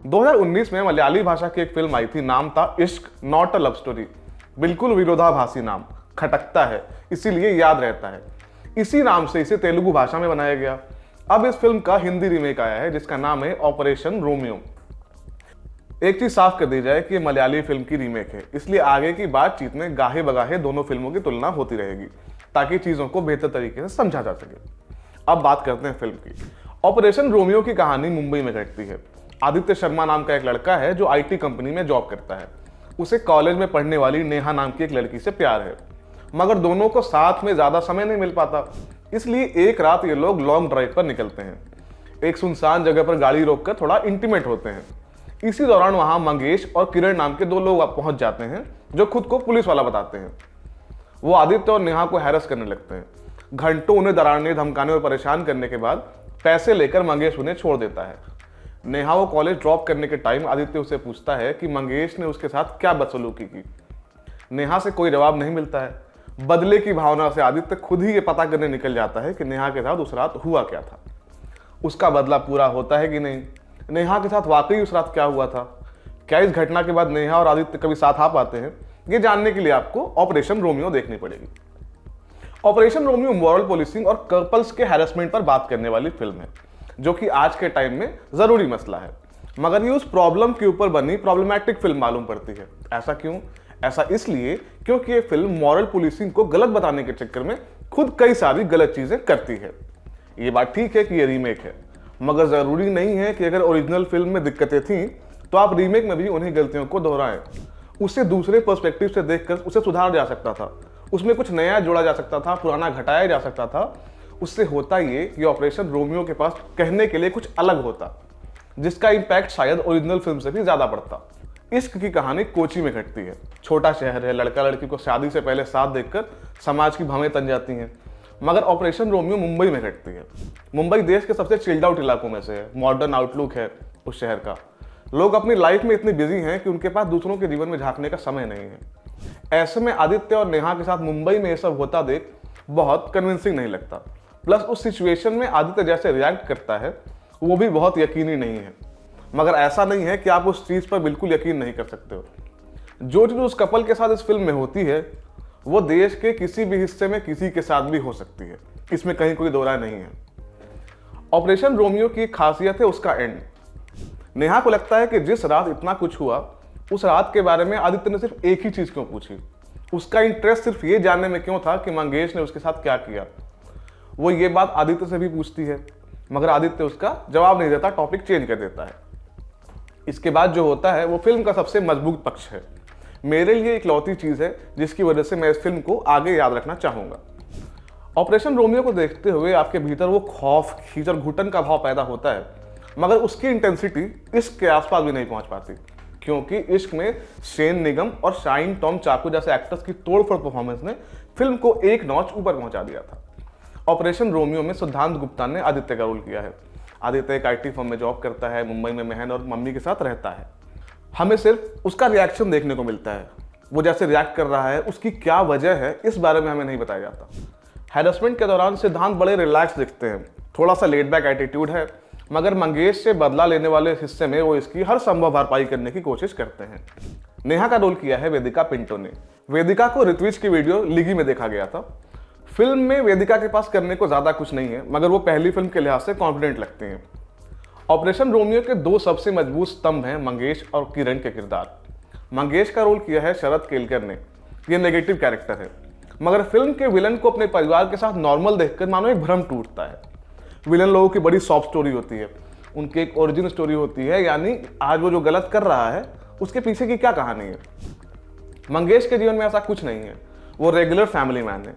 2019 में मलयाली भाषा की एक फिल्म आई थी, नाम था इश्क नॉट अ लव स्टोरी। बिल्कुल विरोधाभासी नाम, खटकता है इसीलिए याद रहता है। इसी नाम से इसे तेलुगु भाषा में बनाया गया। अब इस फिल्म का हिंदी रीमेक आया है जिसका नाम है ऑपरेशन रोमियो। एक चीज साफ कर दी जाए कि ये मलयाली फिल्म की रीमेक है, इसलिए आगे की बातचीत में गाहे बगाहे दोनों फिल्मों की तुलना होती रहेगी ताकि चीजों को बेहतर तरीके से समझा जा सके। अब बात करते हैं फिल्म की। ऑपरेशन रोमियो की कहानी मुंबई में घटती है। आदित्य शर्मा नाम का एक लड़का है जो आईटी कंपनी में जॉब करता है। उसे कॉलेज में पढ़ने वाली नेहा नाम की एक लड़की से प्यार है, मगर दोनों को साथ में ज्यादा समय नहीं मिल पाता। इसलिए एक रात ये लोग लॉन्ग ड्राइव पर निकलते हैं। एक सुनसान जगह पर गाड़ी रोककर थोड़ा इंटीमेट होते हैं। इसी दौरान वहां मंगेश और किरण नाम के दो लोग पहुंच जाते हैं जो खुद को पुलिस वाला बताते हैं। वो आदित्य और नेहा को हैरेस करने लगते हैं। घंटों उन्हें डराने, धमकाने और परेशान करने के बाद पैसे लेकर मंगेश उन्हें छोड़ देता है। नेहा वो कॉलेज ड्रॉप करने के टाइम आदित्य उसे पूछता है कि मंगेश ने उसके साथ क्या बदसलूकी की। नेहा से कोई जवाब नहीं मिलता है। बदले की भावना से आदित्य खुद ही ये पता करने निकल जाता है कि नेहा के साथ उस रात हुआ क्या था। उसका बदला पूरा होता है कि नहीं, नेहा के साथ वाकई उस रात क्या हुआ था, क्या इस घटना के बाद नेहा और आदित्य कभी साथ आ पाते हैं, ये जानने के लिए आपको ऑपरेशन रोमियो देखनी पड़ेगी। ऑपरेशन रोमियो मॉरल पुलिसिंग और कपल्स के हैरेसमेंट पर बात करने वाली फिल्म है, जो कि आज के टाइम में जरूरी मसला है, मगर ये उस प्रॉब्लम के ऊपर बनी प्रॉब्लमैटिक फिल्म मालूम पड़ती है। ऐसा क्यों? ऐसा इसलिए क्योंकि ये फिल्म मॉरल पुलिसिंग को गलत बताने के चक्कर में खुद कई सारी गलत चीजें करती है। ये बात ठीक है कि ये रीमेक है, मगर जरूरी नहीं है कि अगर ओरिजिनल फिल्म में दिक्कतें थीं तो आप रीमेक में भी उन्हीं गलतियों को दोहराएं। उसे दूसरे पर्सपेक्टिव से देखकर उसे सुधारा जा सकता था, उसमें कुछ नया जोड़ा जा सकता था, पुराना घटाया जा सकता था। उससे होता ये कि ऑपरेशन रोमियो के पास कहने के लिए कुछ अलग होता, जिसका इम्पैक्ट शायद ओरिजिनल फिल्म से भी ज्यादा पड़ता। इश्क की कहानी कोची में घटती है। छोटा शहर है, लड़का लड़की को शादी से पहले साथ देखकर समाज की भवें तन जाती हैं। मगर ऑपरेशन रोमियो मुंबई में घटती है। मुंबई देश के सबसे चिल्ड आउट इलाकों में से है। मॉडर्न आउटलुक है उस शहर का। लोग अपनी लाइफ में इतने बिजी हैं कि उनके पास दूसरों के जीवन में झांकने का समय नहीं है। ऐसे में आदित्य और नेहा के साथ मुंबई में ये सब होता देख बहुत कन्विंसिंग नहीं लगता। प्लस उस सिचुएशन में आदित्य जैसे रिएक्ट करता है वो भी बहुत यकीनी नहीं है। मगर ऐसा नहीं है कि आप उस चीज पर बिल्कुल यकीन नहीं कर सकते हो। जो चीज उस कपल के साथ इस फिल्म में होती है वो देश के किसी भी हिस्से में किसी के साथ भी हो सकती है, इसमें कहीं कोई दो राय नहीं है। ऑपरेशन रोमियो की खासियत है उसका एंड। नेहा को लगता है कि जिस रात इतना कुछ हुआ उस रात के बारे में आदित्य ने सिर्फ एक ही चीज क्यों पूछी। उसका इंटरेस्ट सिर्फ ये जानने में क्यों था कि मंगेश ने उसके साथ क्या किया। वो ये बात आदित्य से भी पूछती है, मगर आदित्य उसका जवाब नहीं देता, टॉपिक चेंज कर देता है। इसके बाद जो होता है वो फिल्म का सबसे मजबूत पक्ष है। मेरे लिए इकलौती चीज है जिसकी वजह से मैं इस फिल्म को आगे याद रखना चाहूंगा। ऑपरेशन रोमियो को देखते हुए आपके भीतर वो खौफ, खींच और घुटन का भाव पैदा होता है, मगर उसकी इंटेंसिटी इश्क के आसपास भी नहीं पहुंच पाती, क्योंकि इश्क में शेन निगम और शाइन टॉम चाकू जैसे एक्टर्स की तोड़फोड़ परफॉर्मेंस ने फिल्म को एक नॉच ऊपर पहुंचा दिया था। ऑपरेशन रोमियो में सिद्धांत गुप्ता ने आदित्य का रोल किया है। आदित्य एक आईटी फर्म में जॉब करता है, मुंबई में बहन और मम्मी के साथ रहता है। हमें सिर्फ उसका रिएक्शन देखने को मिलता है। वो जैसे रिएक्ट कर रहा है उसकी क्या वजह है इस बारे में हमें नहीं बताया जाता। हैरेसमेंट के दौरान सिद्धांत बड़े रिलैक्स दिखते हैं, थोड़ा सा लेड बैक एटीट्यूड है, मगर मंगेश से बदला लेने वाले हिस्से में वो इसकी हर संभव भरपाई करने की कोशिश करते हैं। नेहा का रोल किया है वेदिका पिंटो ने। वेदिका को ऋत्विज की वीडियो लिगी में देखा गया था। फिल्म में वेदिका के पास करने को ज्यादा कुछ नहीं है, मगर वो पहली फिल्म के लिहाज से कॉन्फिडेंट लगते हैं। ऑपरेशन रोमियो के दो सबसे मजबूत स्तंभ हैं मंगेश और किरण के किरदार। मंगेश का रोल किया है शरद केलकर ने। ये नेगेटिव कैरेक्टर है, मगर फिल्म के विलन को अपने परिवार के साथ नॉर्मल देखकर मानो एक भ्रम टूटता है। विलन लोगों की बड़ी सॉफ्ट स्टोरी होती है, उनकी एक ओरिजिन स्टोरी होती है, यानी आज वो जो गलत कर रहा है उसके पीछे की क्या कहानी है। मंगेश के जीवन में ऐसा कुछ नहीं है, वो रेगुलर फैमिली मैन है।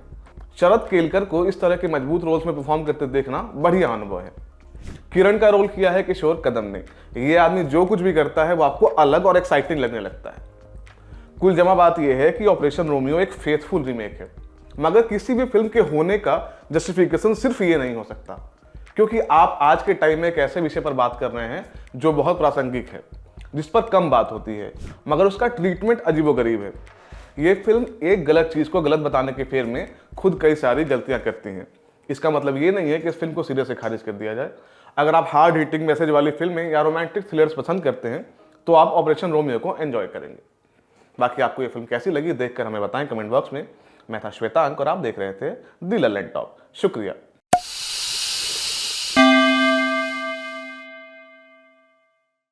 शरद केलकर को इस तरह के मजबूत रोल्स में परफॉर्म करते देखना बढ़िया अनुभव है। किरण का रोल किया है किशोर कदम ने। ये आदमी जो कुछ भी करता है वो आपको अलग और एक्साइटिंग लगने लगता है। कुल जमा बात यह है कि ऑपरेशन रोमियो एक फेथफुल रीमेक है, मगर किसी भी फिल्म के होने का जस्टिफिकेशन सिर्फ ये नहीं हो सकता, क्योंकि आप आज के टाइम में एक ऐसे विषय पर बात कर रहे हैं जो बहुत प्रासंगिक है, जिस पर कम बात होती है, मगर उसका ट्रीटमेंट अजीबोगरीब है। ये फिल्म एक गलत चीज को गलत बताने के फेर में खुद कई सारी गलतियां करती हैं। इसका मतलब ये नहीं है कि इस फिल्म को सिरे से खारिज कर दिया जाए। अगर आप हार्ड हिटिंग मैसेज वाली फिल्में या रोमांटिक थ्रिलर्स पसंद करते हैं तो आप ऑपरेशन रोमियो को एंजॉय करेंगे। बाकी आपको ये फिल्म कैसी लगी देखकर हमें बताएं कमेंट बॉक्स में। मैं था श्वेतांक और आप देख रहे थे दी लल्लैंड टॉक। शुक्रिया।